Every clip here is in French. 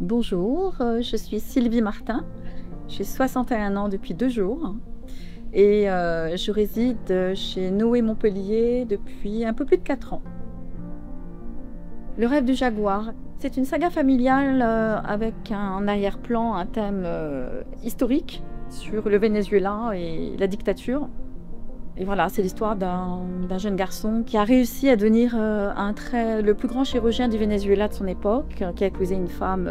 Bonjour, je suis Sylvie Martin. J'ai 61 ans depuis 2 jours et je réside chez Noé Montpellier depuis un peu plus de 4 ans. Le rêve du jaguar, c'est une saga familiale avec un arrière-plan, un thème historique sur le Venezuela et la dictature. Et voilà, c'est l'histoire d'un jeune garçon qui a réussi à devenir le plus grand chirurgien du Venezuela de son époque, qui a épousé une femme,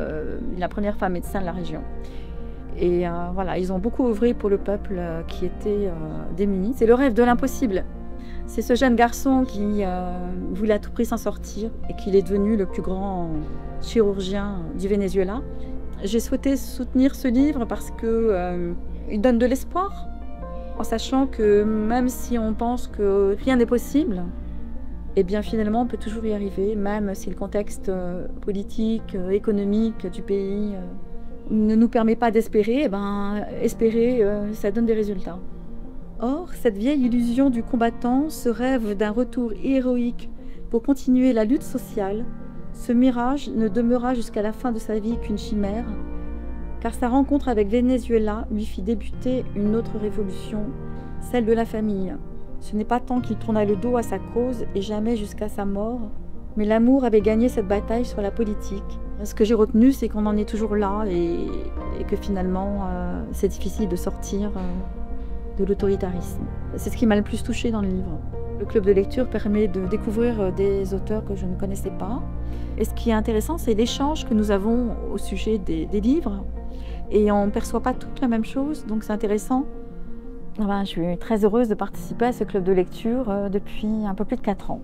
la première femme médecin de la région. Et voilà, ils ont beaucoup œuvré pour le peuple qui était démuni. C'est le rêve de l'impossible. C'est ce jeune garçon qui voulait à tout prix s'en sortir et qu'il est devenu le plus grand chirurgien du Venezuela. J'ai souhaité soutenir ce livre parce qu'il donne de l'espoir, en sachant que même si on pense que rien n'est possible, eh bien finalement on peut toujours y arriver, même si le contexte politique, économique du pays ne nous permet pas d'espérer, eh ben, espérer, ça donne des résultats. Or, cette vieille illusion du combattant, ce rêve d'un retour héroïque pour continuer la lutte sociale, ce mirage ne demeura jusqu'à la fin de sa vie qu'une chimère, car sa rencontre avec Venezuela lui fit débuter une autre révolution, celle de la famille. Ce n'est pas tant qu'il tourna le dos à sa cause et jamais jusqu'à sa mort, mais l'amour avait gagné cette bataille sur la politique. Ce que j'ai retenu, c'est qu'on en est toujours là et que finalement, c'est difficile de sortir de l'autoritarisme. C'est ce qui m'a le plus touchée dans le livre. Le club de lecture permet de découvrir des auteurs que je ne connaissais pas. Et ce qui est intéressant, c'est l'échange que nous avons au sujet des livres. Et on ne perçoit pas toute la même chose, donc c'est intéressant. Je suis très heureuse de participer à ce club de lecture depuis un peu plus de 4 ans.